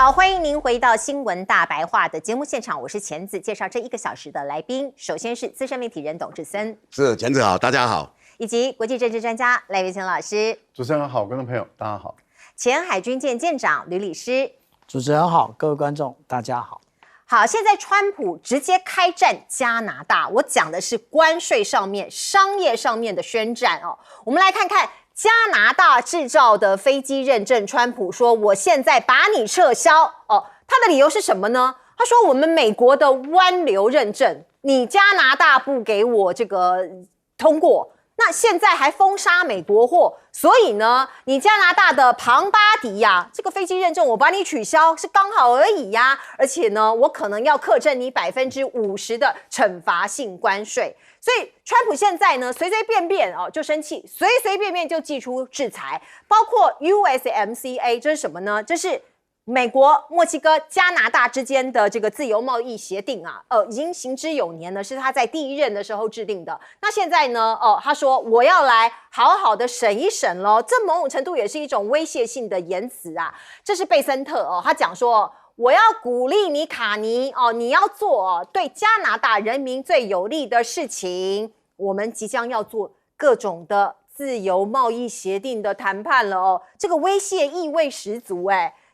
好，欢迎您回到新闻大白话的节目现场，我是钱子，介绍这1个小时的来宾。首先是资深媒体人董志森，是钱子好，大家好，以及国际政治专家赖维清老师。主持人好，观众朋友大家好。前海军舰舰长吕礼师，主持人好，各位观众大家好。好，现在川普直接开战加拿大，我讲的是关税上面、商业上面的宣战哦。我们来看看加拿大制造的飞机认证，川普说我现在把你撤销哦。他的理由是什么呢？他说我们美国的湾流认证，你加拿大不给我这个通过。那现在还封杀美国货，所以呢，你加拿大的庞巴迪呀，这个飞机认证我把你取消是刚好而已呀，而且呢，我可能要课征你50%的惩罚性关税。所以川普现在呢，随随便便就生气，随随便便就祭出制裁，包括 USMCA， 这是什么呢？这是美国、墨西哥、加拿大之间的这个自由贸易协定啊，已经行之有年了，是他在第1任的时候制定的。那现在呢，他说我要来好好的审一审咯，这某种程度也是一种威胁性的言辞啊。这是贝森特他讲说，我要鼓励你卡尼你要做对加拿大人民最有利的事情。我们即将要做各种的自由贸易协定的谈判了这个威胁意味十足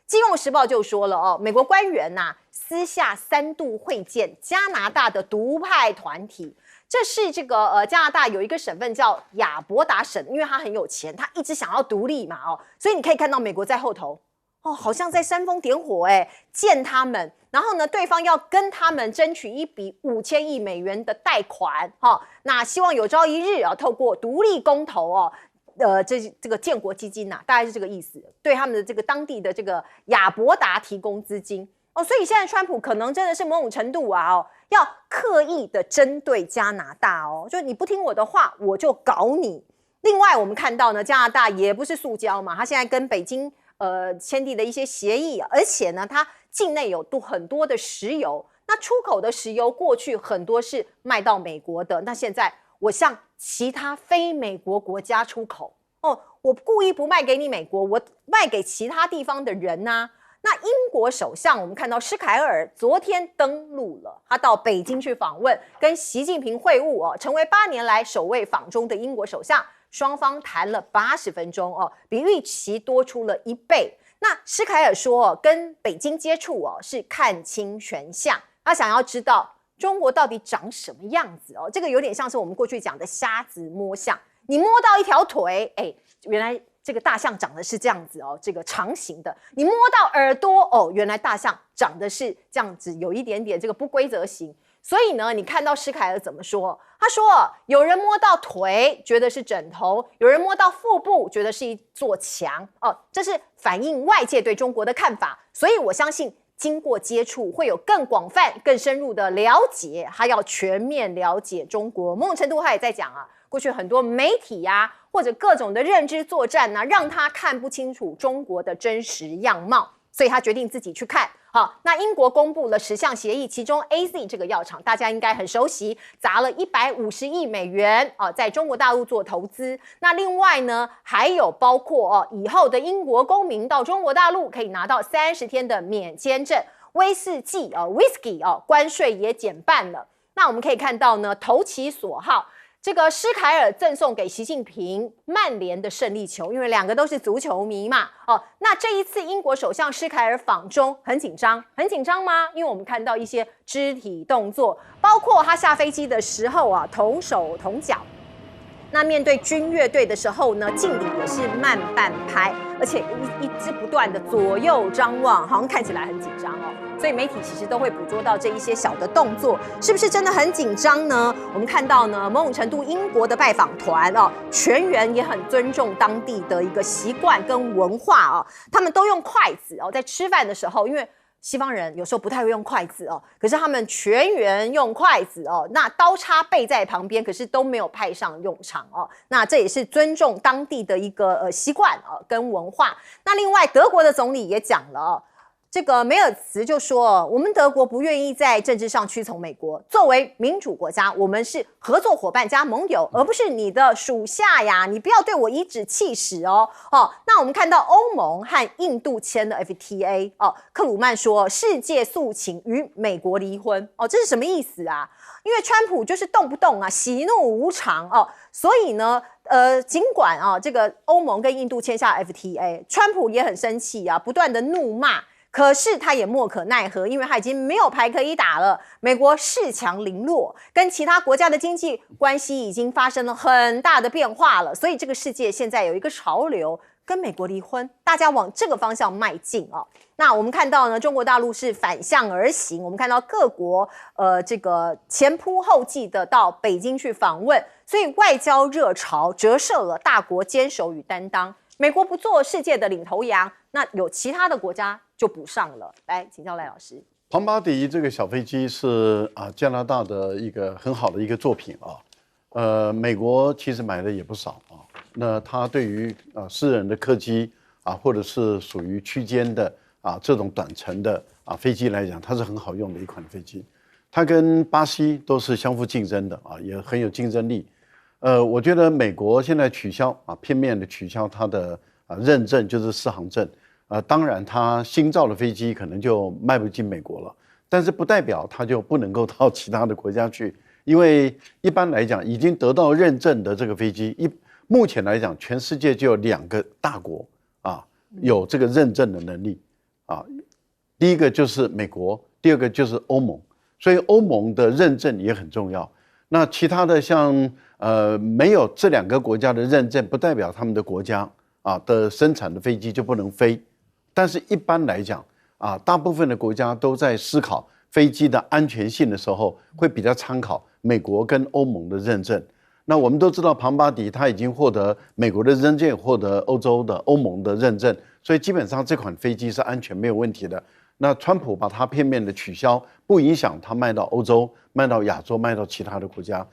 金融时报就说了美国官员私下3度会见加拿大的独派团体。这是这个加拿大有一个省份叫亚伯达省，因为他很有钱，他一直想要独立嘛所以你可以看到美国在后头好像在煽风点火见他们，然后呢，对方要跟他们争取一笔5000亿美元的贷款那希望有朝一日透过独立公投这个建国基金大概是这个意思，对他们的这个当地的这个亚伯达提供资金所以现在川普可能真的是某种程度要刻意的针对加拿大就你不听我的话，我就搞你。另外我们看到呢，加拿大也不是塑胶嘛，他现在跟北京签订的一些协议，而且呢，它境内有很多的石油，那出口的石油过去很多是卖到美国的，那现在我向其他非美国国家出口我故意不卖给你美国，我卖给其他地方的人那英国首相我们看到施凯尔昨天登陆了，他到北京去访问，跟习近平会晤成为8年来首位访中的英国首相，双方谈了80分钟比预期多出了1倍。那施凯尔说跟北京接触是看清全相，他想要知道中国到底长什么样子这个有点像是我们过去讲的瞎子摸象，你摸到一条腿原来这个大象长得是这样子这个长形的，你摸到耳朵原来大象长得是这样子，有一点点这个不规则型。所以呢，你看到施凯尔怎么说？他说有人摸到腿觉得是枕头，有人摸到腹部觉得是一座墙这是反映外界对中国的看法。所以我相信经过接触会有更广泛更深入的了解，他要全面了解中国。某种程度他也在讲过去很多媒体或者各种的认知作战让他看不清楚中国的真实样貌，所以他决定自己去看那英国公布了10项协议，其中 AZ 这个药厂大家应该很熟悉，砸了150亿美元在中国大陆做投资。那另外呢，还有包括以后的英国公民到中国大陆可以拿到30天的免签证，威士忌whisky 关税也减半了。那我们可以看到呢，投其所好，这个施凯尔赠送给习近平曼联的胜利球，因为2个都是足球迷嘛那这一次英国首相施凯尔访中很紧张，很紧张吗？因为我们看到一些肢体动作，包括他下飞机的时候同手同脚，那面对军乐队的时候呢，敬礼也是慢半拍，而且一直不断的左右张望，好像看起来很紧张所以媒体其实都会捕捉到这一些小的动作，是不是真的很紧张呢？我们看到呢，某种程度英国的拜访团全员也很尊重当地的一个习惯跟文化他们都用筷子在吃饭的时候，因为西方人有时候不太会用筷子可是他们全员用筷子那刀叉备在旁边，可是都没有派上用场那这也是尊重当地的一个习惯跟文化。那另外德国的总理也讲了这个梅尔茨就说，我们德国不愿意在政治上屈从美国，作为民主国家，我们是合作伙伴加盟友，而不是你的属下呀，你不要对我颐指气使哦。那我们看到欧盟和印度签的 FTA 克鲁曼说世界诉请与美国离婚这是什么意思啊？因为川普就是动不动喜怒无常所以呢，尽管这个欧盟跟印度签下 FTA， 川普也很生气不断的怒骂，可是他也莫可奈何，因为他已经没有牌可以打了。美国恃强凌弱，跟其他国家的经济关系已经发生了很大的变化了，所以这个世界现在有一个潮流，跟美国离婚，大家往这个方向迈进那我们看到呢，中国大陆是反向而行，我们看到各国这个前仆后继的到北京去访问，所以外交热潮折射了大国坚守与担当。美国不做世界的领头羊，那有其他的国家就补上了。来，请教赖老师。庞巴迪这个小飞机是加拿大的一个很好的一个作品美国其实买的也不少那它对于私人的客机或者是属于区间的这种短程的飞机来讲，它是很好用的一款飞机。它跟巴西都是相互竞争的也很有竞争力。我觉得美国现在取消片面的取消它的认证，就是适航证。当然它新造的飞机可能就卖不进美国了，但是不代表它就不能够到其他的国家去，因为一般来讲已经得到认证的这个飞机，目前来讲全世界就有2个大国有这个认证的能力第一个就是美国，第二个就是欧盟，所以欧盟的认证也很重要。那其他的像没有这2个国家的认证，不代表他们的国家的生产的飞机就不能飞。但是一般来讲大部分的国家都在思考飞机的安全性的时候，会比较参考美国跟欧盟的认证。那我们都知道庞巴迪它已经获得美国的认证，获得欧洲的欧盟的认证，所以基本上这款飞机是安全没有问题的。那川普把它片面的取消，不影响它卖到欧洲、卖到亚洲、卖到其他的国家。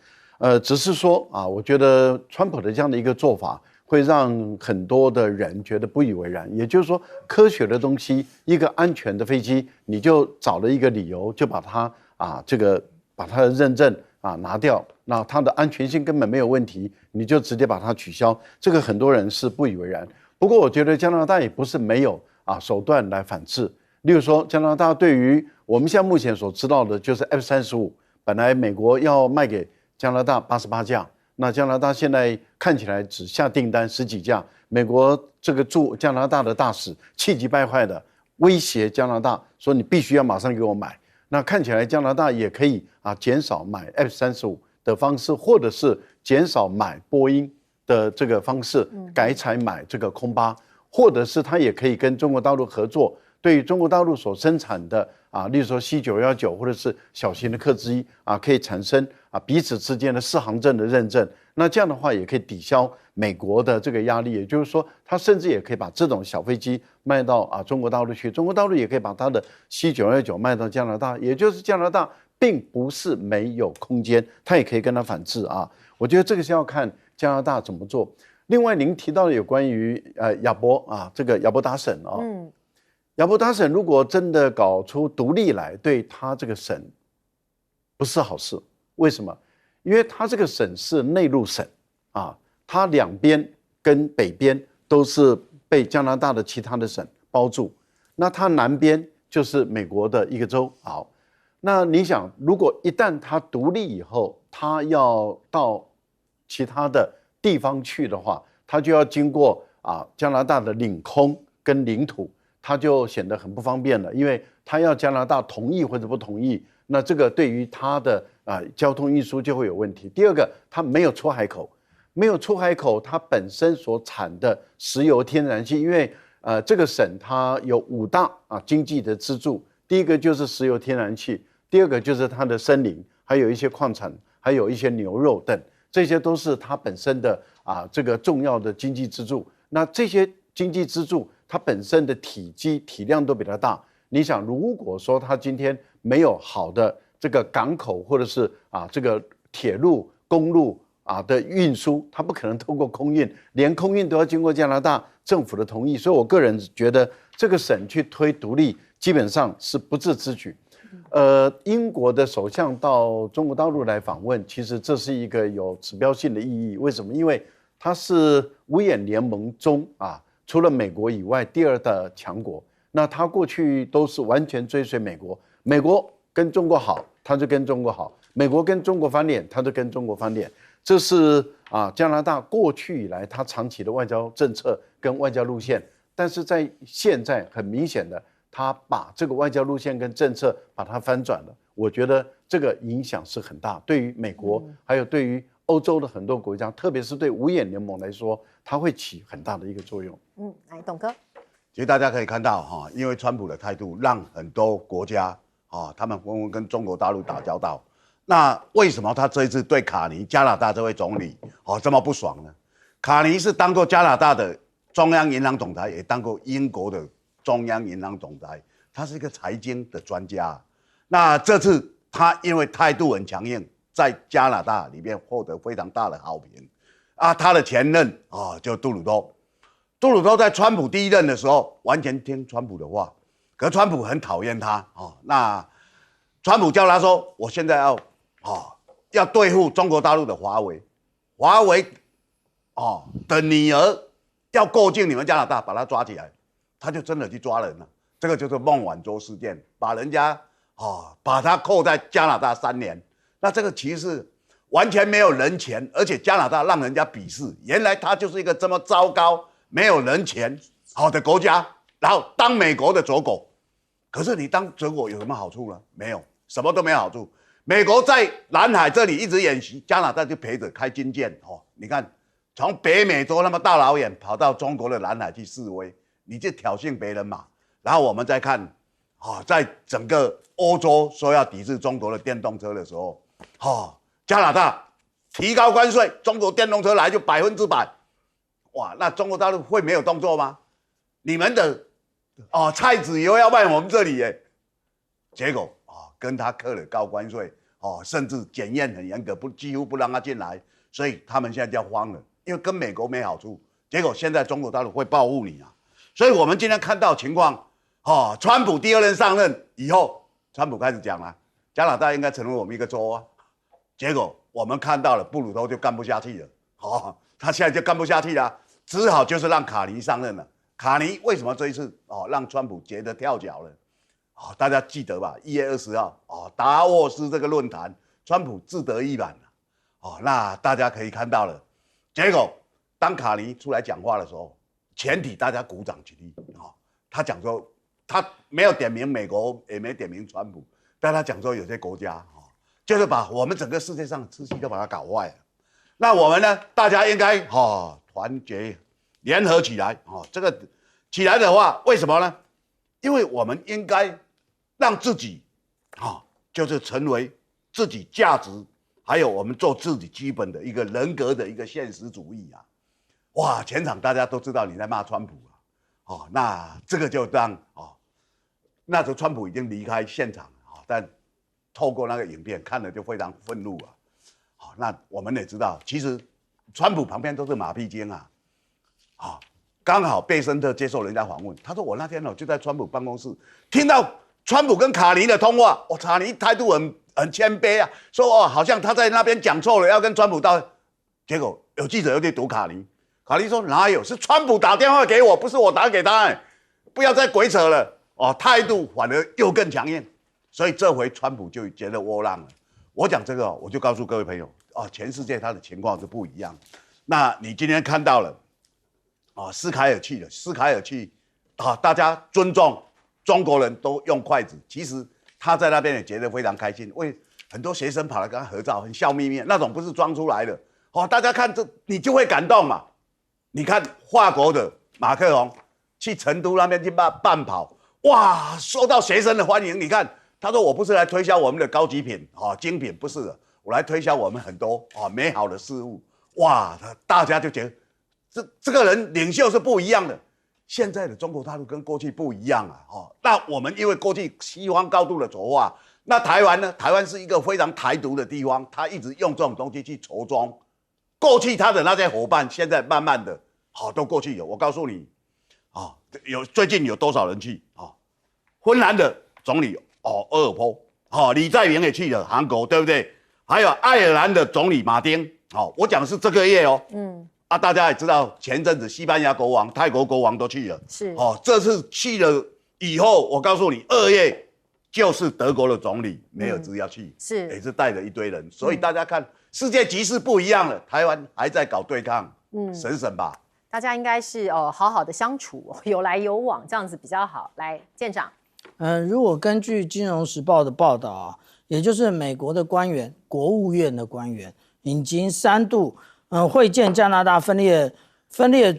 只是说我觉得川普的这样的一个做法，会让很多的人觉得不以为然。也就是说，科学的东西，一个安全的飞机，你就找了一个理由，就把它把它的认证拿掉，那它的安全性根本没有问题，你就直接把它取消。这个很多人是不以为然。不过我觉得加拿大也不是没有手段来反制。例如说，加拿大对于我们现在目前所知道的，就是 F-35，本来美国要卖给加拿大88架，那加拿大现在看起来只下订单10几架。美国这个驻加拿大的大使气急败坏的威胁加拿大说：“你必须要马上给我买。”那看起来加拿大也可以减少买 F-35的方式，或者是减少买波音的这个方式，改采买这个空巴，或者是它也可以跟中国大陆合作。对于中国大陆所生产的例如说 C919或者是小型的客机可以产生彼此之间的适航证的认证，那这样的话也可以抵消美国的这个压力。也就是说，它甚至也可以把这种小飞机卖到中国大陆去，中国大陆也可以把它的 C919卖到加拿大，也就是加拿大并不是没有空间，它也可以跟它反制我觉得这个是要看加拿大怎么做。另外，您提到的有关于亚伯这个亚伯达省亚伯达省如果真的搞出独立来，对他这个省不是好事。为什么？因为他这个省是内陆省它2边跟北边都是被加拿大的其他的省包住，那它南边就是美国的一个州。好，那你想，如果一旦它独立以后，它要到其他的地方去的话，它就要经过加拿大的领空跟领土。它就显得很不方便了，因为它要加拿大同意或者不同意，那这个对于它的交通运输就会有问题。第二个，它没有出海口，没有出海口，它本身所产的石油、天然气，因为这个省它有5大经济的支柱，第一个就是石油、天然气，第二个就是它的森林，还有一些矿产，还有一些牛肉等，这些都是它本身的这个重要的经济支柱。那这些经济支柱它本身的体积体量都比它大，你想，如果说它今天没有好的这个港口或者是这个铁路、公路的运输，它不可能透过空运，连空运都要经过加拿大政府的同意。所以我个人觉得这个省去推独立，基本上是不智之举。英国的首相到中国大陆来访问，其实这是一个有指标性的意义。为什么？因为它是五眼联盟中除了美国以外第二的强国。那他过去都是完全追随美国，美国跟中国好，他就跟中国好；美国跟中国翻脸，他就跟中国翻脸。这是加拿大过去以来他长期的外交政策跟外交路线。但是在现在很明显的，他把这个外交路线跟政策把它翻转了。我觉得这个影响是很大，对于美国还有对于欧洲的很多国家，特别是对五眼联盟来说，它会起很大的一个作用。来，董哥。其实大家可以看到因为川普的态度，让很多国家他们纷纷跟中国大陆打交道。那为什么他这一次对卡尼加拿大这位总理这么不爽呢？卡尼是当过加拿大的中央银行总裁，也当过英国的中央银行总裁，他是一个财经的专家。那这次他因为态度很强硬，在加拿大里面获得非常大的好评。他的前任就杜鲁多在川普第一任的时候完全听川普的话，可是川普很讨厌他那川普叫他说：“我现在要对付中国大陆的华为的女儿要过境你们加拿大，把他抓起来。”他就真的去抓人了。这个就是孟晚舟事件，把人家把他扣在加拿大3年。那这个其实是完全没有人权，而且加拿大让人家鄙视。原来他就是一个这么糟糕、没有人权的国家，然后当美国的走狗。可是你当走狗有什么好处呢？没有，什么都没有好处。美国在南海这里一直演习，加拿大就陪着开军舰你看，从北美洲那么大老远跑到中国的南海去示威，你就挑衅别人嘛。然后我们再看在整个欧洲说要抵制中国的电动车的时候加拿大提高关税，中国电动车来就100%。哇，那中国大陆会没有动作吗？你们的菜籽油要卖我们这里耶，结果跟他课了高关税甚至检验很严格，几乎不让他进来，所以他们现在就慌了，因为跟美国没好处。结果现在中国大陆会报复你所以我们今天看到情况川普第2任上任以后，川普开始讲了，加拿大应该成为我们一个州结果我们看到了布鲁多就干不下去了他现在就干不下去了，只好就是让卡尼上任了。卡尼为什么这一次让川普觉得跳脚了大家记得吧？1月20号达沃斯这个论坛，川普自得意满那大家可以看到了，结果当卡尼出来讲话的时候，全体大家鼓掌起立他讲说，他没有点名美国，也没点名川普，但他讲说有些国家就是把我们整个世界上的秩序都把它搞坏了。那我们呢？大家应该团结联合起来这个起来的话，为什么呢？因为我们应该让自己就是成为自己价值，还有我们做自己基本的一个人格的一个现实主义哇，全场大家都知道你在骂川普那这个就让那时候川普已经离开现场但透过那个影片看了就非常愤怒那我们也知道，其实川普旁边都是马屁精刚好贝森特接受人家访问，他说我那天就在川普办公室听到川普跟卡尼的通话，卡尼态度很谦卑说好像他在那边讲错了，要跟川普道歉。结果有记者又去堵卡尼，卡尼说哪有，是川普打电话给我，不是我打给他不要再鬼扯了态度反而又更强硬，所以这回川普就觉得窝囊了。我讲这个我就告诉各位朋友全世界他的情况是不一样。那你今天看到了斯凯尔去了，斯凯尔去大家尊重中国人都用筷子，其实他在那边也觉得非常开心，为很多学生跑来跟他合照，很笑眯眯，那种不是装出来的大家看这你就会感动嘛。你看法国的马克龙去成都那边去办跑，哇，受到学生的欢迎。你看他说我不是来推销我们的高级品精品，不是的，我来推销我们很多美好的事物。哇，大家就觉得这个人领袖是不一样的。现在的中国大陆跟过去不一样那我们因为过去西方高度的筹划，那台湾呢？台湾是一个非常台独的地方，他一直用这种东西去筹装。过去他的那些伙伴，现在慢慢的都过去有。我告诉你最近有多少人去芬兰的总理厄尔波，李在明也去了韩国，对不对？还有爱尔兰的总理马丁，我讲的是这个月哦，大家也知道，前阵子西班牙国王、泰国国王都去了，是这次去了以后，我告诉你，2月就是德国的总理梅尔兹要去，也是带着一堆人，所以大家看世界局势不一样了，台湾还在搞对抗，省吧。大家应该是好好的相处，有来有往，这样子比较好。来，舰长，如果根据《金融时报》的报道啊，也就是美国的官员、国务院的官员已经3度会见加拿大分裂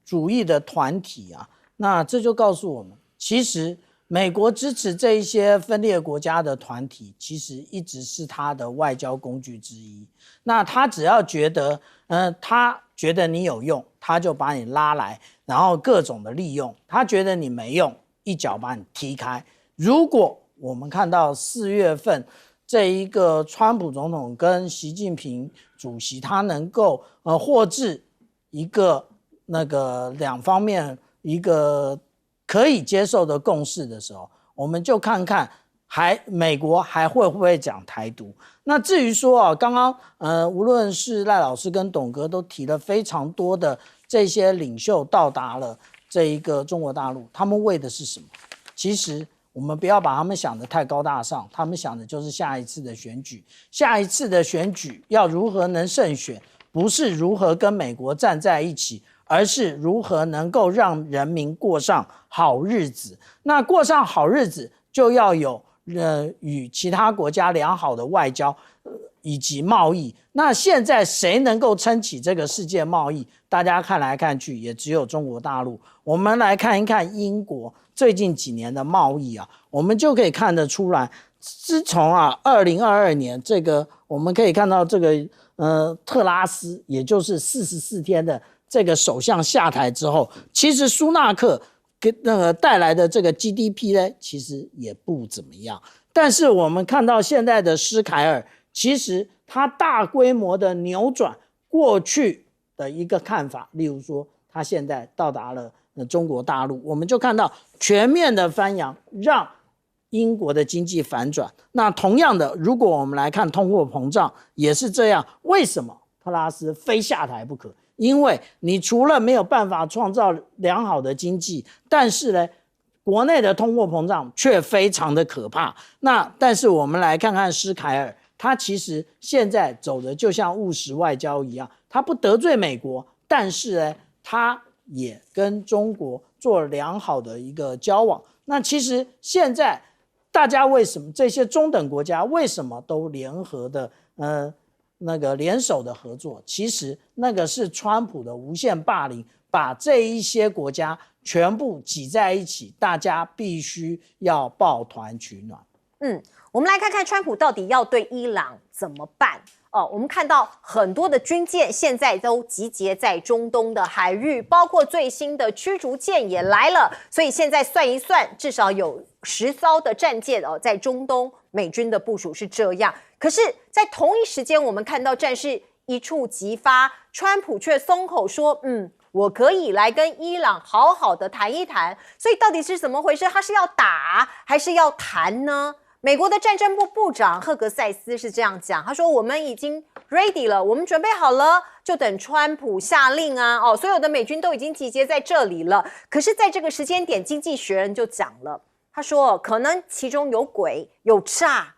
主义的团体啊，那这就告诉我们，其实美国支持这一些分裂国家的团体，其实一直是他的外交工具之一。那他只要觉得，他觉得你有用，他就把你拉来，然后各种的利用。他觉得你没用，一脚把你踢开。如果我们看到4月份这一个川普总统跟习近平主席，他能够获致一个两方面一个可以接受的共识的时候，我们就看看美国还会不会讲台独。那至于说啊，刚刚无论是赖老师跟董哥都提了非常多的这些领袖到达了这一个中国大陆，他们为的是什么？其实我们不要把他们想得太高大上，他们想的就是下一次的选举。下一次的选举要如何能胜选，不是如何跟美国站在一起，而是如何能够让人民过上好日子。那过上好日子就要有与其他国家良好的外交以及贸易。那现在谁能够撑起这个世界贸易？大家看来看去也只有中国大陆。我们来看一看英国最近几年的贸易啊，我们就可以看得出来，自从2022年这个我们可以看到这个特拉斯，也就是44天的这个首相下台之后，其实苏纳克带来的这个 GDP 呢，其实也不怎么样。但是我们看到现在的施凯尔，其实他大规模的扭转过去的一个看法，例如说他现在到达了中国大陆，我们就看到全面的翻扬，让英国的经济反转。那同样的，如果我们来看通货膨胀也是这样，为什么特拉斯非下台不可？因为你除了没有办法创造良好的经济，但是呢，国内的通货膨胀却非常的可怕。但是我们来看看施凯尔，他其实现在走的就像务实外交一样，他不得罪美国，但是呢，他也跟中国做良好的一个交往。那其实现在大家为什么这些中等国家为什么都联合的联手的合作？其实那个是川普的无限霸凌，把这一些国家全部挤在一起，大家必须要抱团取暖。我们来看看川普到底要对伊朗怎么办。我们看到很多的军舰现在都集结在中东的海域，包括最新的驱逐舰也来了，所以现在算一算，至少有10艘的战舰在中东，美军的部署是这样。可是，在同一时间，我们看到战事一触即发，川普却松口说，我可以来跟伊朗好好的谈一谈。所以到底是怎么回事？他是要打还是要谈呢？美国的战争部部长赫格塞斯是这样讲，他说我们已经 ready 了，我们准备好了，就等川普下令啊。所有的美军都已经集结在这里了。可是在这个时间点，经济学人就讲了，他说可能其中有鬼有诈，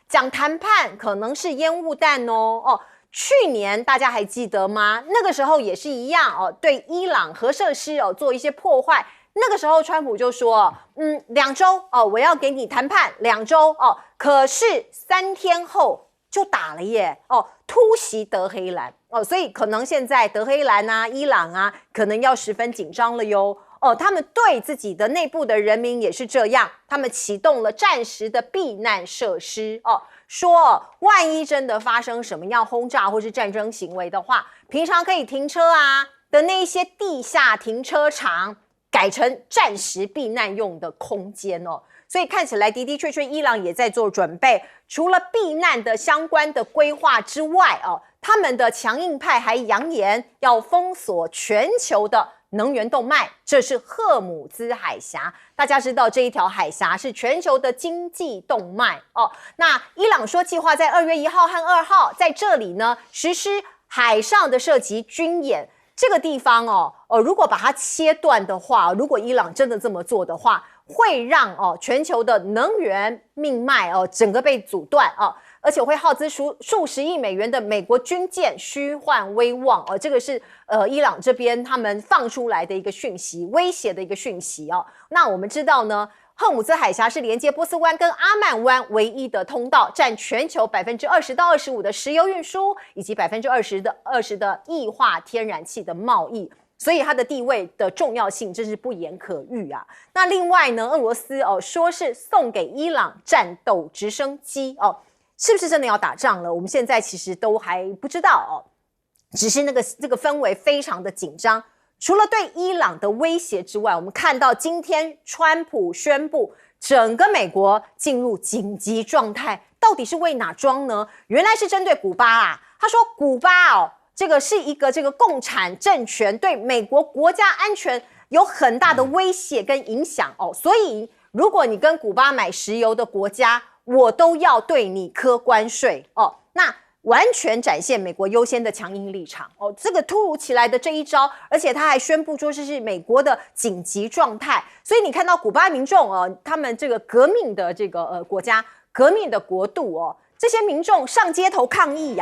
讲谈判可能是烟雾弹哦。去年大家还记得吗？那个时候也是一样对伊朗核设施做一些破坏。那个时候川普就说2周我要给你谈判2周可是3天后就打了耶突袭德黑兰所以可能现在德黑兰啊、伊朗啊可能要十分紧张了哟他们对自己的内部的人民也是这样，他们启动了战时的避难设施说万一真的发生什么样轰炸或是战争行为的话，平常可以停车的那一些地下停车场改成战时避难用的空间所以看起来的确伊朗也在做准备。除了避难的相关的规划之外他们的强硬派还扬言要封锁全球的能源动脉，这是荷姆兹海峡。大家知道这一条海峡是全球的经济动脉哦。那伊朗说计划在2月1号和2号在这里呢实施海上的射击军演。这个地方如果把它切断的话，如果伊朗真的这么做的话，会让全球的能源命脉整个被阻断而且会耗资数十亿美元的美国军舰虚幻威望这个是伊朗这边他们放出来的一个讯息，威胁的一个讯息那我们知道呢，荷姆兹海峡是连接波斯湾跟阿曼湾唯一的通道，占全球20%到25%的石油运输，以及20%的液化天然气的贸易。所以它的地位的重要性真是不言可喻啊。那另外呢，俄罗斯说是送给伊朗战斗直升机是不是真的要打仗了？我们现在其实都还不知道只是这个氛围非常的紧张。除了对伊朗的威胁之外，我们看到今天川普宣布整个美国进入紧急状态，到底是为哪桩呢？原来是针对古巴啊。他说古巴这个是一个共产政权，对美国国家安全有很大的威胁跟影响所以如果你跟古巴买石油的国家，我都要对你课关税那完全展现美国优先的强硬立场这个突如其来的这一招，而且他还宣布说这是美国的紧急状态，所以你看到古巴民众他们这个革命的国家、革命的国度这些民众上街头抗议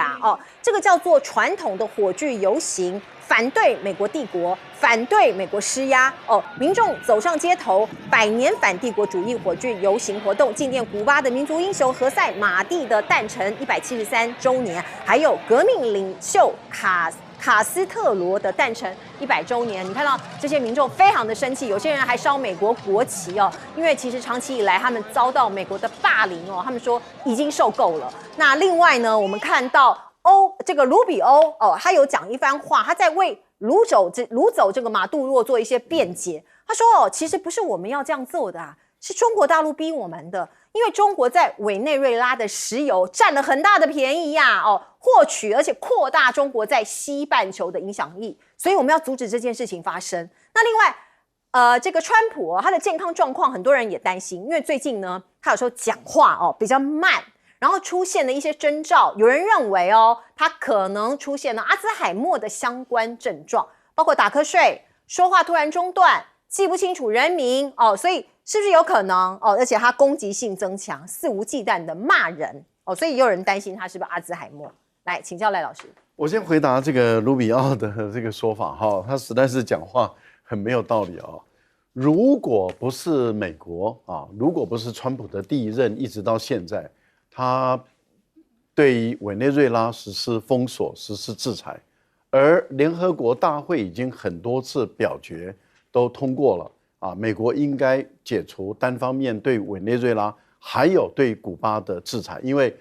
这个叫做传统的火炬游行，反对美国帝国，反对美国施压民众走上街头，100年反帝国主义火炬游行活动，纪念古巴的民族英雄何塞马蒂的诞辰173周年，还有革命领袖卡斯特罗的诞辰100周年。你看到这些民众非常的生气，有些人还烧美国国旗因为其实长期以来他们遭到美国的霸凌他们说已经受够了。那另外呢，我们看到这个卢比欧他有讲一番话，他在为掳走这个马杜罗做一些辩解。他说其实不是我们要这样做的是中国大陆逼我们的，因为中国在委内瑞拉的石油占了很大的便宜获取而且扩大中国在西半球的影响力，所以我们要阻止这件事情发生。那另外这个川普他的健康状况很多人也担心，因为最近呢他有时候讲话比较慢，然后出现了一些征兆，有人认为他可能出现了阿兹海默的相关症状，包括打瞌睡、说话突然中断、记不清楚人名所以是不是有可能而且他攻击性增强，肆无忌惮的骂人所以也有人担心他是不是阿兹海默。来请教赖老师。我先回答这个卢比奥的这个说法他实在是讲话很没有道理如果不是美国如果不是川普的第一任一直到现在，他对于委内瑞拉实施封锁、实施制裁，而联合国大会已经很多次表决都通过了美国应该解除单方面对委内瑞拉还有对古巴的制裁，因为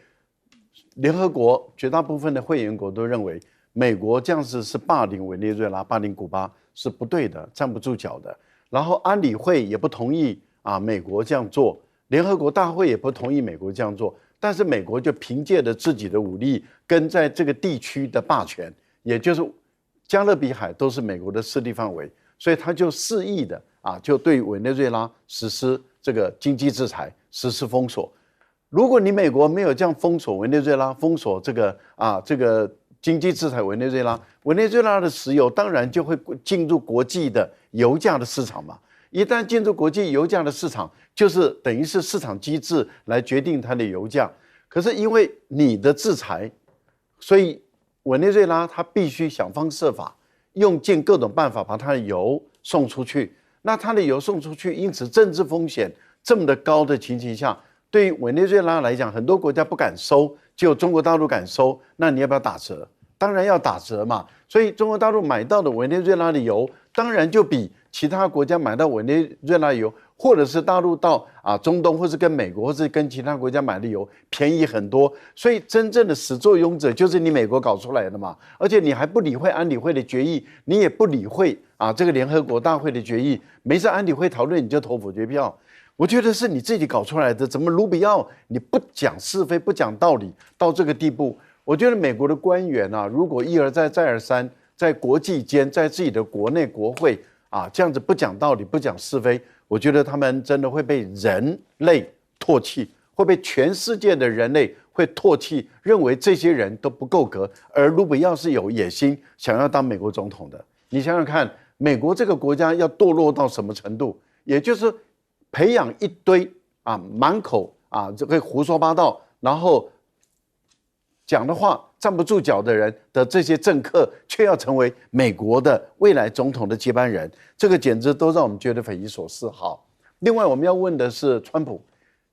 联合国绝大部分的会员国都认为美国这样子是霸凌委内瑞拉、霸凌古巴是不对的，站不住脚的。然后安理会也不同意美国这样做，联合国大会也不同意美国这样做，但是美国就凭借着自己的武力跟在这个地区的霸权，也就是加勒比海都是美国的势力范围，所以他就肆意的就对委内瑞拉实施这个经济制裁，实施封锁。如果你美国没有这样封锁委内瑞拉，封锁这个经济制裁委内瑞拉，委内瑞拉的石油当然就会进入国际的油价的市场嘛。一旦进入国际油价的市场，就是等于是市场机制来决定它的油价。可是因为你的制裁，所以委内瑞拉它必须想方设法，用尽各种办法把它的油送出去。那它的油送出去，因此政治风险这么的高的情形下，对于委内瑞拉来讲，很多国家不敢收，只有中国大陆敢收。那你要不要打折？当然要打折嘛。所以中国大陆买到的委内瑞拉的油，当然就比其他国家买到委内瑞拉油，或者是大陆到中东，或是跟美国，或是跟其他国家买的油便宜很多。所以真正的始作俑者就是你美国搞出来的嘛。而且你还不理会安理会的决议，你也不理会这个联合国大会的决议，没事安理会讨论你就投否决票。我觉得是你自己搞出来的，怎么卢比奥你不讲是非，不讲道理，到这个地步？我觉得美国的官员如果一而再再而三在国际间，在自己的国内国会这样子不讲道理、不讲是非，我觉得他们真的会被人类唾弃，会被全世界的人类会唾弃，认为这些人都不够格。而如果要是有野心，想要当美国总统的，你想想看，美国这个国家要堕落到什么程度？也就是培养一堆满口这个胡说八道，然后讲的话站不住脚的人的这些政客，却要成为美国的未来总统的接班人，这个简直都让我们觉得匪夷所思。好，另外我们要问的是，川普，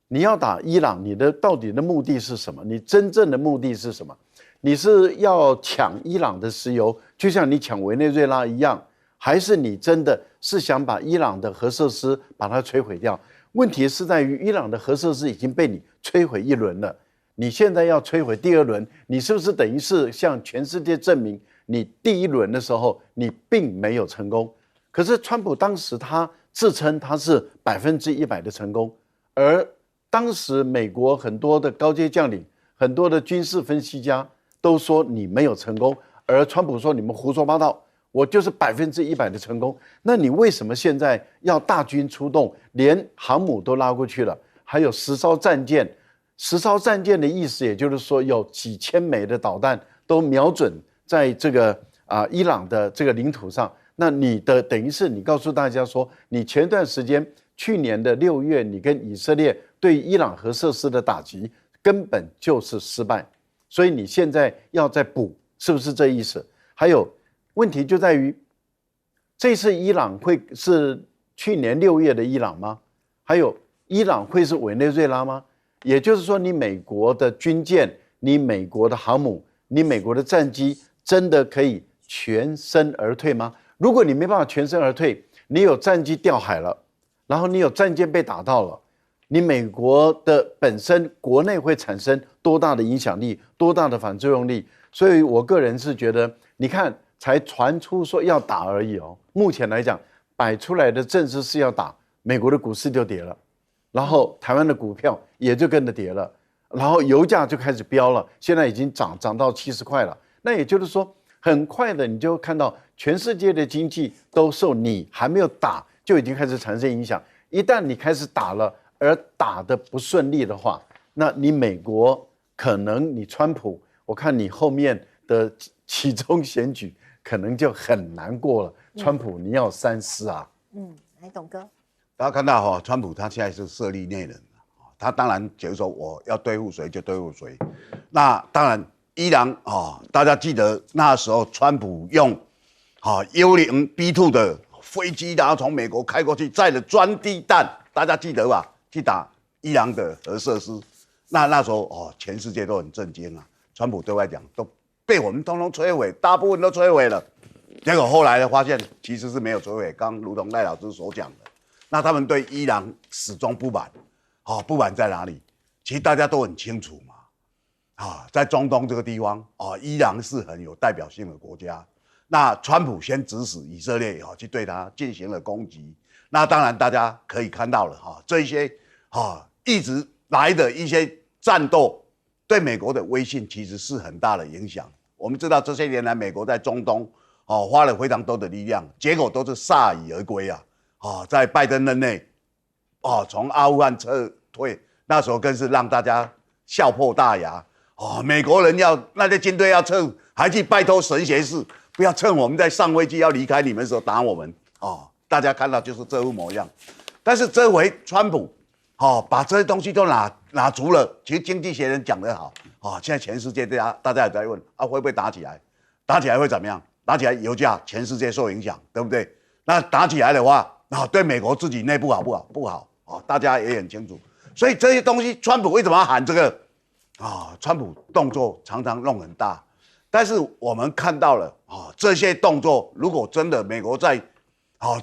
你要打伊朗，你的到底的目的是什么？你真正的目的是什么？你是要抢伊朗的石油，就像你抢委内瑞拉一样，还是你真的是想把伊朗的核设施把它摧毁掉？问题是在于伊朗的核设施已经被你摧毁一轮了，你现在要摧毁第二轮，你是不是等于是向全世界证明你第一轮的时候你并没有成功？可是川普当时他自称他是100%的成功，而当时美国很多的高阶将领、很多的军事分析家都说你没有成功，而川普说你们胡说八道，我就是100%的成功。那你为什么现在要大军出动，连航母都拉过去了，还有10艘战舰？10艘战舰的意思，也就是说有几千枚的导弹都瞄准在这个伊朗的这个领土上。那你的等于是你告诉大家说，你前段时间去年的6月，你跟以色列对伊朗核设施的打击根本就是失败，所以你现在要再补，是不是这意思？还有问题就在于，这次伊朗会是去年6月的伊朗吗？还有伊朗会是委内瑞拉吗？也就是说，你美国的军舰、你美国的航母、你美国的战机，真的可以全身而退吗？如果你没办法全身而退，你有战机掉海了，然后你有战舰被打到了，你美国的本身国内会产生多大的影响力，多大的反作用力？所以我个人是觉得，你看才传出说要打而已哦，目前来讲摆出来的阵势是要打，美国的股市就跌了，然后台湾的股票也就跟着跌了，然后油价就开始飙了，现在已经涨到70块了。那也就是说，很快的你就看到全世界的经济都受你还没有打就已经开始产生影响。一旦你开始打了，而打得不顺利的话，那你美国可能你川普，我看你后面的期中选举可能就很难过了。川普，你要三思啊！来，董哥，大家看到川普他现在是设立内人，他当然就是说我要对付谁就对付谁。那当然，伊朗大家记得那时候川普用U-0B2的飞机，然后从美国开过去，载了钻地弹，大家记得吧？去打伊朗的核设施。那时候全世界都很震惊啊！川普对外讲都被我们通通摧毁，大部分都摧毁了。结果后来呢，发现其实是没有摧毁，刚如同赖老师所讲的。那他们对伊朗始终不满，不满在哪里？其实大家都很清楚嘛，在中东这个地方，伊朗是很有代表性的国家。那川普先指使以色列去对他进行了攻击。那当然大家可以看到了这些一直来的一些战斗，对美国的威信其实是很大的影响。我们知道这些年来美国在中东花了非常多的力量，结果都是铩羽而归在拜登任内从阿富汗撤退，那时候更是让大家笑破大牙美国人那些军队要撤，还去拜托神学士不要趁我们在上飞机要离开你们的时候打我们大家看到就是这副模样。但是这回川普把这些东西都拿足了。其实经济学人讲得好现在全世界大家也在问会不会打起来？打起来会怎么样？打起来油价全世界受影响，对不对？那打起来的话对美国自己内部好不好？不好大家也很清楚。所以这些东西，川普为什么要喊这个川普动作常常弄很大，但是我们看到了这些动作，如果真的美国在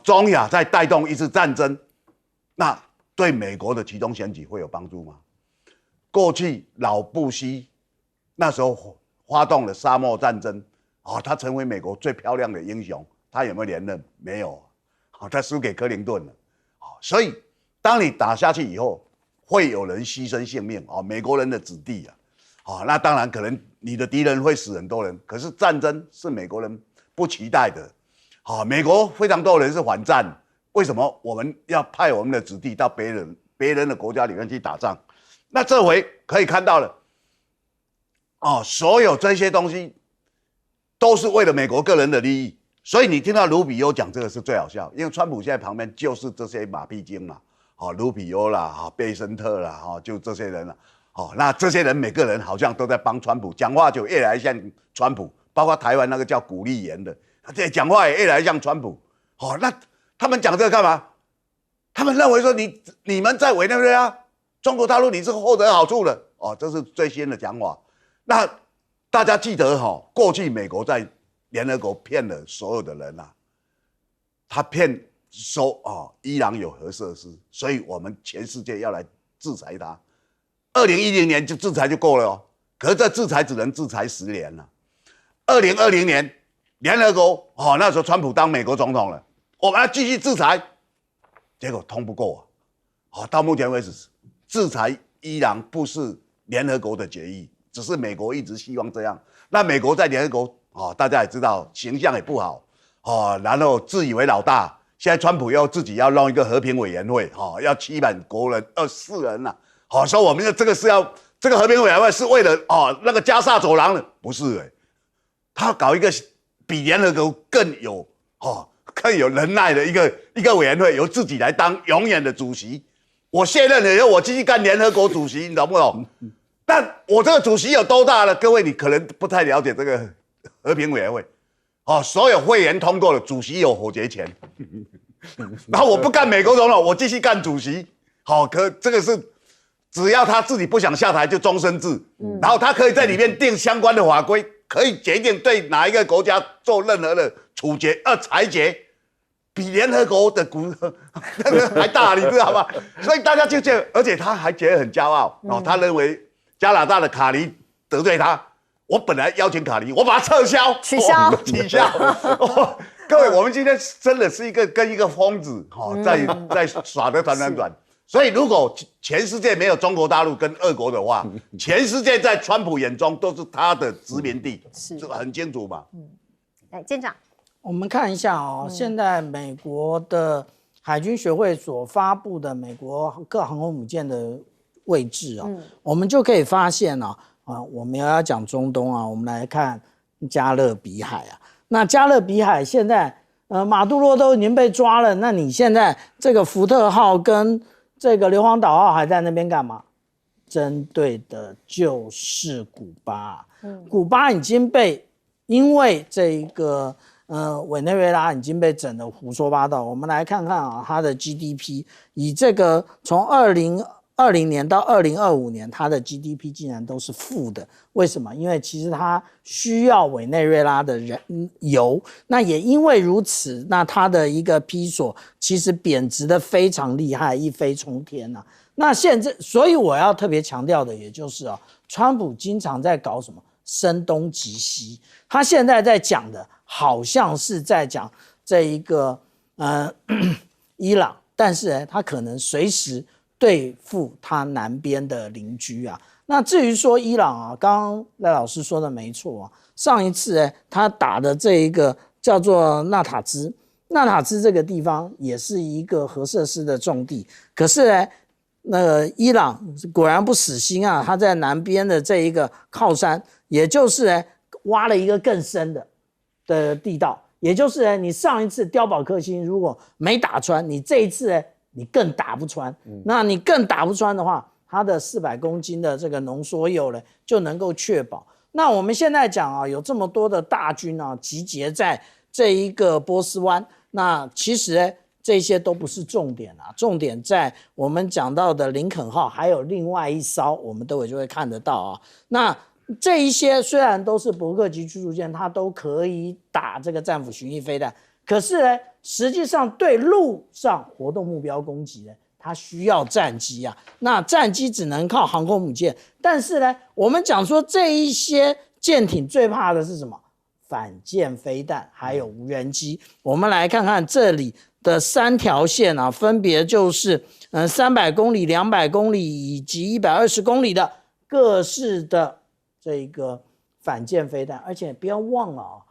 中亚再带动一次战争，那对美国的期中选举会有帮助吗？过去老布希那时候发动了沙漠战争他成为美国最漂亮的英雄，他有没有连任？没有他输给克林顿了所以当你打下去以后，会有人牺牲性命美国人的子弟那当然可能你的敌人会死很多人，可是战争是美国人不期待的。美国非常多人是反战，为什么我们要派我们的子弟到别人的国家里面去打仗？那这回可以看到了，所有这些东西都是为了美国个人的利益。所以你听到卢比欧讲这个是最好笑，因为川普现在旁边就是这些马屁精嘛，卢比欧啦，贝森特啦，就这些人啦，那这些人每个人好像都在帮川普，讲话就越来越像川普，包括台湾那个叫古立言的，这讲话也越来越像川普。那他们讲这个干嘛？他们认为说你们在委内瑞拉，中国大陆你是获得好处的，这是最新的讲法。那大家记得过去美国在联合国骗了所有的人啊，他骗说伊朗有核设施，所以我们全世界要来制裁他。2010年就制裁就够了可是这制裁只能制裁10年了。2020年联合国那时候川普当美国总统了，我们要继续制裁，结果通不过到目前为止，制裁伊朗不是联合国的决议，只是美国一直希望这样。那美国在联合国大家也知道形象也不好然后自以为老大。现在川普又自己要弄一个和平委员会要700国人24人了说我们这个是要这个和平委员会是为了那个加沙走廊的，不是他搞一个比联合国更有能耐的一个委员会，由自己来当永远的主席。我卸任了以后，我继续干联合国主席，你懂不懂？但我这个主席有多大呢？各位你可能不太了解这个和平委员会所有会员通过了，主席有否决权。然后我不干美国总统，我继续干主席。可这个是只要他自己不想下台就终身制，然后他可以在里面定相关的法规，可以决定对哪一个国家做任何的处决裁决，比联合国的那个还大，你知道吗？所以大家就觉得，而且他还觉得很骄傲他认为加拿大的卡尼得罪他。我本来邀请卡尼，我把它撤销、取消。各位，我们今天真的是跟一个疯子在耍得团团转。所以，如果全世界没有中国大陆跟俄国的话，全世界在川普眼中都是他的殖民地，这个很清楚嘛。来，舰长，我们看一下现在美国的海军学会所发布的美国各航空母舰的位置我们就可以发现我们要讲中东我们来看加勒比海那加勒比海现在马杜罗都已经被抓了，那你现在这个福特号跟这个硫磺岛号还在那边干嘛？针对的就是古巴。古巴已经被因为这一个委内瑞拉已经被整得胡说八道。我们来看看它的 GDP， 以这个从2020年到2025年，它的 GDP 竟然都是负的。为什么？因为其实它需要委内瑞拉的油，那也因为如此，那它的一个披索其实贬值的非常厉害，一飞冲天那现在，所以我要特别强调的，也就是川普经常在搞什么声东击西，他现在在讲的好像是在讲这一个伊朗，但是他可能随时对付他南边的邻居那至于说伊朗刚刚赖老师说的没错上一次他打的这一个叫做纳塔兹这个地方也是一个核设施的重地，可是那个伊朗果然不死心他在南边的这一个靠山，也就是挖了一个更深的地道，也就是你上一次碉堡克星如果没打穿，你这一次你更打不穿，那你更打不穿的话，它的400公斤的这个浓缩铀呢就能够确保。那我们现在讲有这么多的大军集结在这一个波斯湾，那其实这些都不是重点重点在我们讲到的林肯号，还有另外一艘，我们待会就会看得到那这一些虽然都是伯克级驱逐舰，它都可以打这个战斧巡弋飞弹，可是实际上对陆上活动目标攻击它需要战机那战机只能靠航空母舰，但是我们讲说这一些舰艇最怕的是什么？反舰飞弹还有无人机。我们来看看这里的3条线分别就是300公里、200公里以及120公里的各式的这个反舰飞弹，而且不要忘了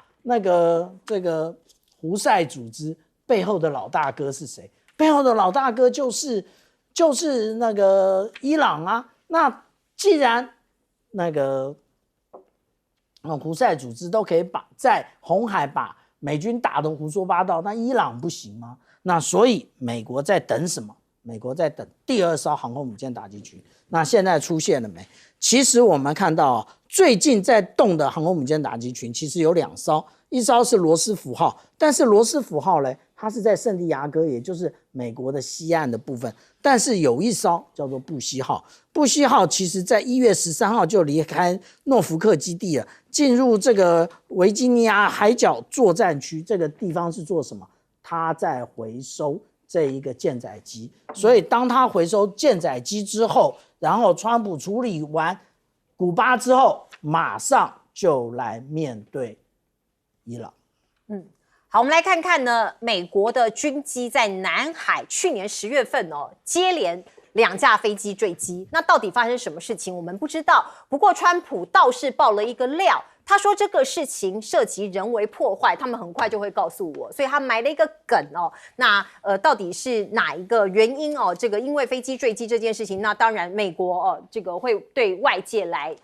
这个胡塞组织背后的老大哥是谁？背后的老大哥就是那个伊朗啊。那既然那个胡塞组织都可以在红海把美军打得胡说八道，那伊朗不行吗？那所以美国在等什么？美国在等第2艘航空母舰打击群。那现在出现了没？其实我们看到最近在动的航空母舰打击群其实有2艘，一艘是罗斯福号，但是罗斯福号呢，它是在圣地亚哥，也就是美国的西岸的部分。但是有一艘叫做布希号，布希号其实在1月13号就离开诺福克基地了，进入这个维吉尼亚海角作战区。这个地方是做什么？它在回收这一个舰载机。所以当它回收舰载机之后，然后川普处理完古巴之后，马上就来面对伊朗。好，我们来看看呢，美国的军机在南海去年10月份接连2架飞机坠机，那到底发生什么事情我们不知道。不过川普倒是爆了一个料，他说这个事情涉及人为破坏，他们很快就会告诉我，所以他埋了一个梗那到底是哪一个原因这个因为飞机坠机这件事情，那当然美国这个会对外界来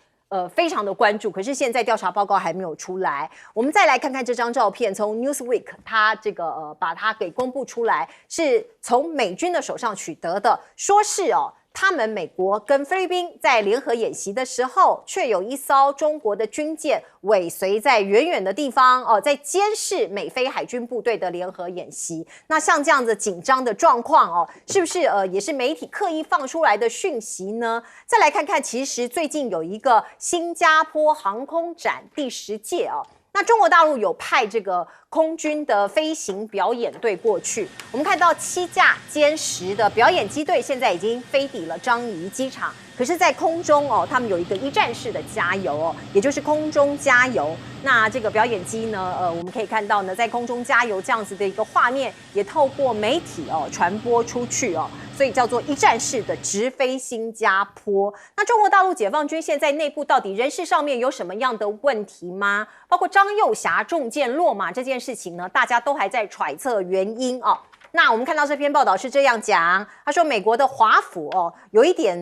非常的关注，可是现在调查报告还没有出来。我们再来看看这张照片，从 Newsweek 它这个把它给公布出来，是从美军的手上取得的，说是他们美国跟菲律宾在联合演习的时候，却有一艘中国的军舰尾随在远远的地方在监视美菲海军部队的联合演习。那像这样子紧张的状况是不是也是媒体刻意放出来的讯息呢？再来看看，其实最近有一个新加坡航空展第10届那中国大陆有派这个空军的飞行表演队过去，我们看到7架歼10的表演机队现在已经飞抵了樟宜机场，可是在空中他们有一个一站式的加油也就是空中加油。那这个表演机呢我们可以看到呢，在空中加油这样子的一个画面也透过媒体传播出去所以叫做一站式的直飞新加坡。那中国大陆解放军现在内部到底人事上面有什么样的问题吗？包括张又侠中箭落马这件事情呢，大家都还在揣测原因那我们看到这篇报道是这样讲，他说美国的华府有一点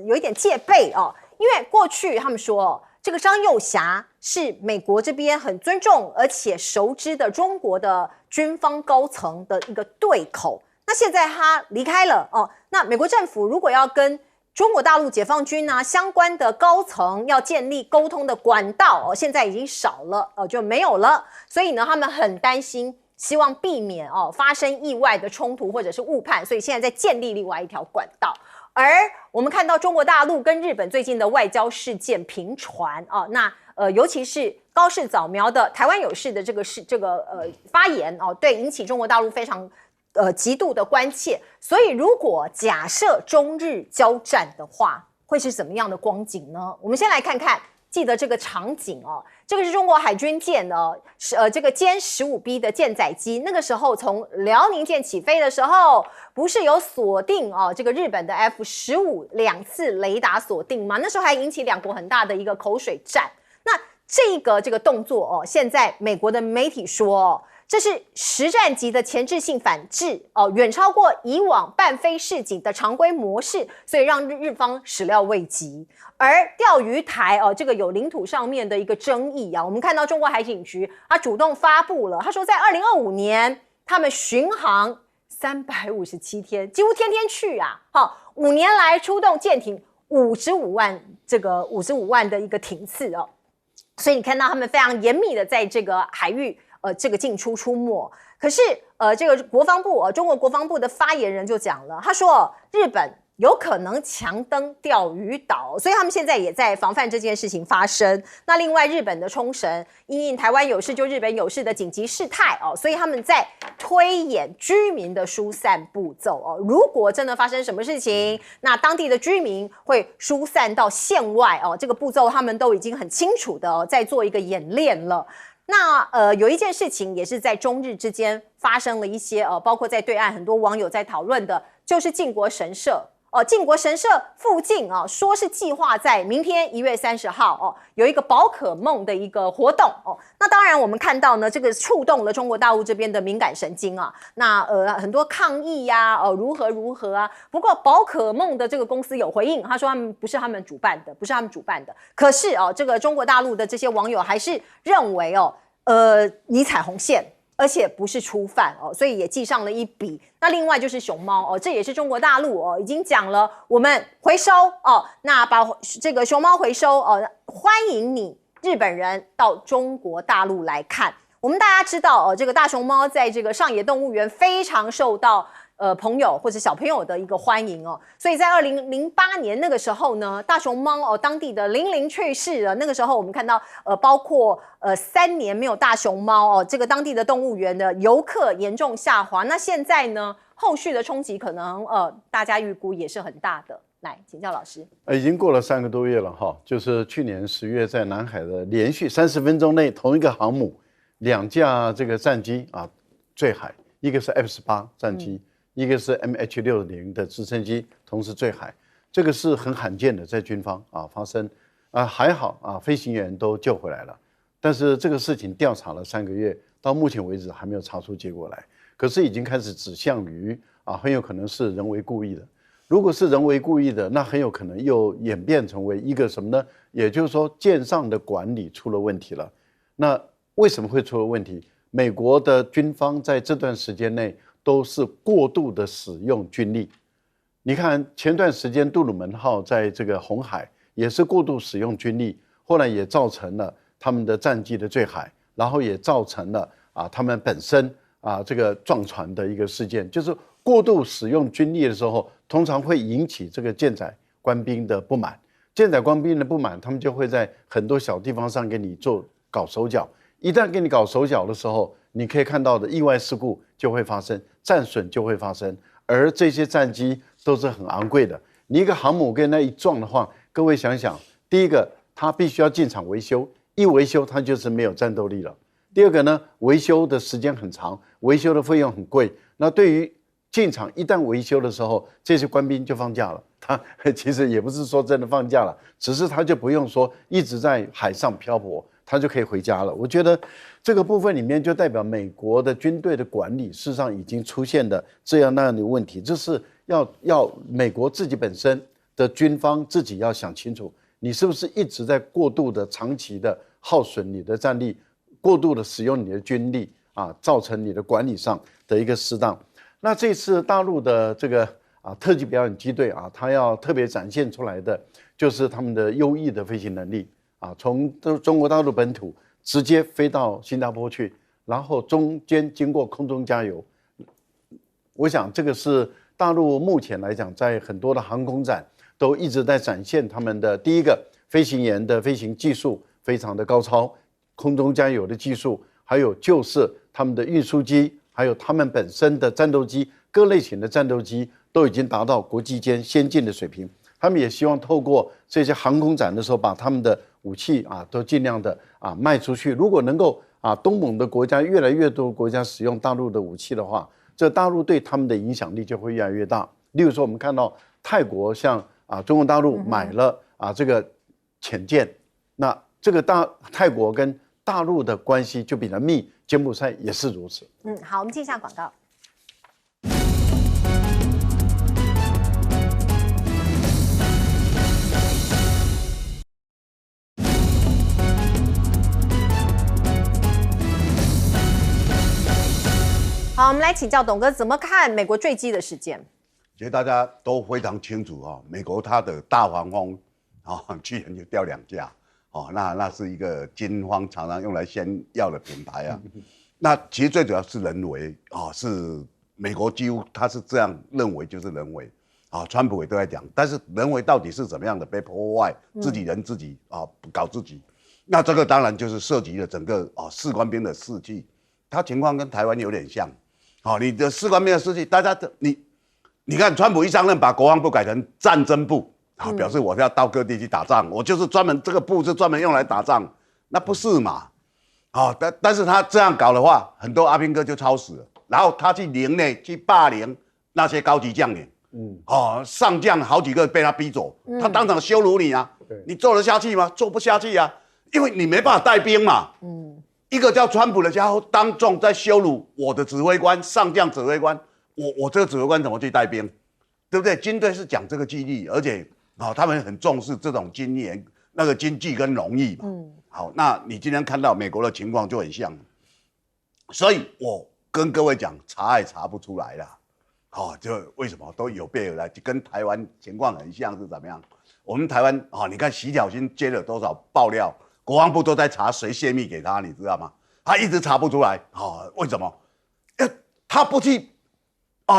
有一点戒备因为过去他们说这个张又侠是美国这边很尊重而且熟知的中国的军方高层的一个对口。那现在他离开了那美国政府如果要跟中国大陆解放军相关的高层要建立沟通的管道现在已经少了就没有了。所以呢他们很担心，希望避免发生意外的冲突或者是误判，所以现在在建立另外一条管道。而我们看到中国大陆跟日本最近的外交事件频传那尤其是高市早苗的台湾有事的这个发言对引起中国大陆非常极度的关切。所以如果假设中日交战的话，会是怎么样的光景呢？我们先来看看，记得这个场景这个是中国海军舰这个歼 15B 的舰载机，那个时候从辽宁舰起飞的时候，不是有锁定这个日本的 F-15 2次雷达锁定吗？那时候还引起2国很大的一个口水战。那这个动作现在美国的媒体说这是实战级的前置性反制远超过以往半飞示警的常规模式，所以让日方始料未及。而钓鱼台这个有领土上面的一个争议我们看到中国海警局他主动发布了，他说在2025年他们巡航357天，几乎天天去5年来出动舰艇55万的一个艇次所以你看到他们非常严密的在这个海域这个进出没。可是这个国防部中国国防部的发言人就讲了，他说日本有可能强登钓鱼岛，所以他们现在也在防范这件事情发生。那另外日本的冲绳因应台湾有事就日本有事的紧急事态所以他们在推演居民的疏散步骤如果真的发生什么事情，那当地的居民会疏散到县外这个步骤他们都已经很清楚的在做一个演练了。那有一件事情也是在中日之间发生了一些包括在对岸很多网友在讨论的，就是靖国神社靖国神社附近说是计划在明天1月30号有一个宝可梦的一个活动那当然我们看到呢，这个触动了中国大陆这边的敏感神经那很多抗议呀如何啊。不过宝可梦的这个公司有回应，他说不是他们主办的，可是这个中国大陆的这些网友还是认为你踩红线。而且不是初犯所以也记上了一笔。那另外就是熊猫这也是中国大陆已经讲了，我们回收那把这个熊猫回收欢迎你日本人到中国大陆来看。我们大家知道这个大熊猫在这个上野动物园非常受到朋友或者小朋友的一个欢迎所以在2008年那个时候呢，大熊猫当地的00去世了。那个时候我们看到包括3年没有大熊猫这个当地的动物园的游客严重下滑。那现在呢，后续的冲击可能大家预估也是很大的。来请教老师。已经过了3个多月了哈，就是去年10月在南海的连续30分钟内，同一个航母2架这个战机坠海，一个是 F-18 战机。一个是 MH-60的直升机同时坠海，这个是很罕见的，在军方发生还好飞行员都救回来了，但是这个事情调查了3个月，到目前为止还没有查出结果来。可是已经开始指向于很有可能是人为故意的。如果是人为故意的，那很有可能又演变成为一个什么呢？也就是说，舰上的管理出了问题了。那为什么会出了问题？美国的军方在这段时间内都是过度的使用军力。你看前段时间杜鲁门号在这个红海也是过度使用军力，后来也造成了他们的战机的坠海，然后也造成了他们本身这个撞船的一个事件。就是过度使用军力的时候，通常会引起这个舰载官兵的不满。舰载官兵的不满，他们就会在很多小地方上给你搞手脚。一旦给你搞手脚的时候，你可以看到的意外事故就会发生，战损就会发生，而这些战机都是很昂贵的。你一个航母跟那一撞的话，各位想想，第一个，它必须要进场维修，一维修它就是没有战斗力了。第二个呢，维修的时间很长，维修的费用很贵。那对于进场一旦维修的时候，这些官兵就放假了。他其实也不是说真的放假了，只是他就不用说一直在海上漂泊，他就可以回家了。我觉得这个部分里面就代表美国的军队的管理事实上已经出现的这样那样的问题，就是要美国自己本身的军方自己要想清楚，你是不是一直在过度的长期的耗损你的战力，过度的使用你的军力造成你的管理上的一个失当。那这次大陆的这个特级表演机队他要特别展现出来的就是他们的优异的飞行能力从中国大陆本土直接飞到新加坡去，然后中间经过空中加油。我想这个是大陆目前来讲，在很多的航空展都一直在展现他们的第一个飞行员的飞行技术非常的高超，空中加油的技术，还有就是他们的运输机，还有他们本身的战斗机，各类型的战斗机都已经达到国际间先进的水平。他们也希望透过这些航空展的时候，把他们的武器都尽量的卖出去。如果能够东盟的国家越来越多国家使用大陆的武器的话，这大陆对他们的影响力就会越来越大。例如说，我们看到泰国向中国大陆买了这个潜舰，那这个泰国跟大陆的关系就比较密，柬埔寨也是如此。好，我们进一下广告。好，我们来请教董哥怎么看美国坠机的事件。其实大家都非常清楚美国它的大黄蜂去年就掉2架那是一个军方常常用来炫耀的品牌那其实最主要是人为是美国几乎他是这样认为，就是人为川普也都在讲，但是人为到底是怎么样的被破坏，自己人自己搞自己，那这个当然就是涉及了整个士官兵的士气，它情况跟台湾有点像。你的士官兵的士气，大家你看，川普一上任把国防部改成战争部，表示我要到各地去打仗，我就是专门这个部是专门用来打仗，那不是嘛？但是他这样搞的话，很多阿兵哥就超死了，然后他去凌内去霸凌那些高级将领，上将好几个被他逼走，他当场羞辱你啊，你做得下去吗？做不下去啊，因为你没办法带兵嘛，一个叫川普的家伙当众在羞辱我的指挥官，上将指挥官，我这个指挥官怎么去带兵，对不对？军队是讲这个纪律，而且他们很重视这种经验、那个经济跟荣誉嘛。好，那你今天看到美国的情况就很像，所以我跟各位讲，查也查不出来啦。就为什么都有备而来，就跟台湾情况很像是怎么样？我们台湾你看徐小新接了多少爆料，国防部都在查谁泄密给他，你知道吗？他一直查不出来，为什么？他不去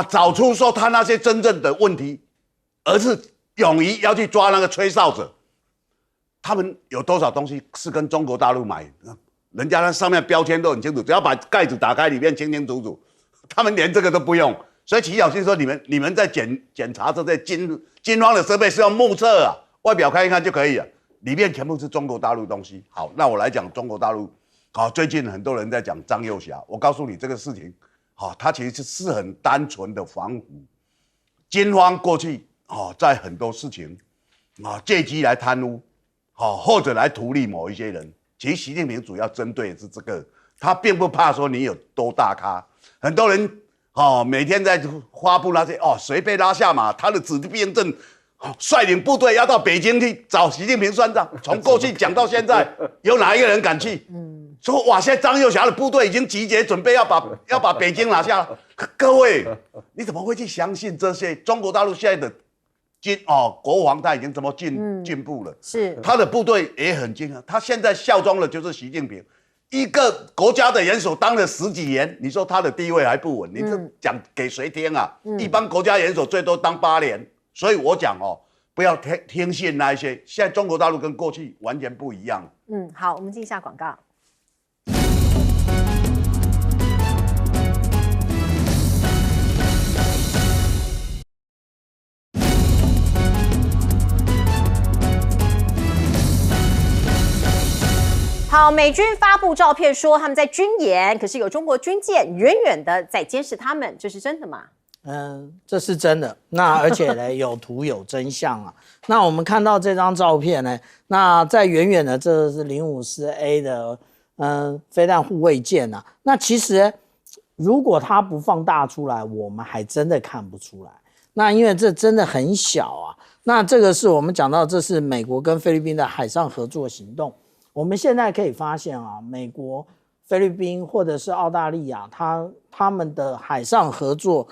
找出说他那些真正的问题，而是勇于要去抓那个吹哨者。他们有多少东西是跟中国大陆买的？人家那上面标签都很清楚，只要把盖子打开，里面清清楚楚。他们连这个都不用。所以齐小新说：“你们在检查这些军方的设备是用目测啊，外表看一看就可以了，里面全部是中国大陆东西。”好，那我来讲中国大陆。最近很多人在讲张幼霞，我告诉你这个事情，它其实是很单纯的防腐。军方过去在很多事情借机来贪污，或者来图利某一些人。其实习近平主要针对的是这个，他并不怕说你有多大咖，很多人。每天在发布那些谁被拉下马，他的指兵证，率领部队要到北京去找习近平算账。从过去讲到现在，有哪一个人敢去？说哇，现在张幼霞的部队已经集结，准备要把北京拿下了。各位，你怎么会去相信这些？中国大陆现在的国防他已经这么进步了，是他的部队也很精啊。他现在效忠的就是习近平。一个国家的元首当了10几年，你说他的地位还不稳，你这讲给谁听啊？一般国家元首最多当8年，所以我讲不要听信那一些。现在中国大陆跟过去完全不一样。好，我们进一下广告。好，美军发布照片说他们在军演，可是有中国军舰远远的在监视他们，这是真的吗？这是真的。那而且呢，有图有真相啊。那我们看到这张照片呢，那在远远的，这是054A 的飞弹护卫舰啊。那其实如果它不放大出来，我们还真的看不出来。那因为这真的很小啊。那这个是我们讲到，这是美国跟菲律宾的海上合作行动。我们现在可以发现啊，美国、菲律宾或者是澳大利亚，他们的海上合作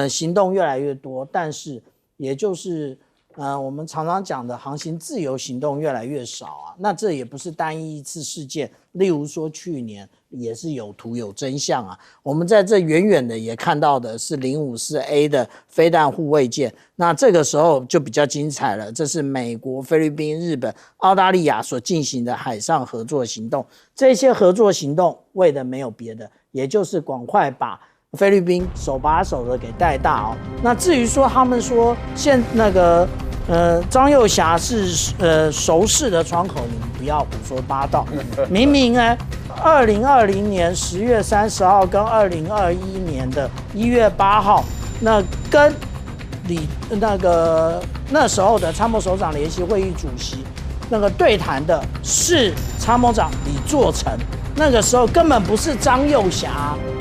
行动越来越多，但是也就是我们常常讲的航行自由行动越来越少啊。那这也不是单一一次事件，例如说去年也是有图有真相啊。我们在这远远的也看到的是054A 的飞弹护卫舰，那这个时候就比较精彩了。这是美国、菲律宾、日本、澳大利亚所进行的海上合作行动。这些合作行动为的没有别的，也就是赶快把菲律宾手把手的给带大哦。那至于说他们说张幼霞是熟识的窗口，你们不要胡说八道。明明呢，2020年10月30号跟2021年的1月8号，那跟那时候的参谋首长联席会议主席对谈的是参谋长李作成，那个时候根本不是张幼霞。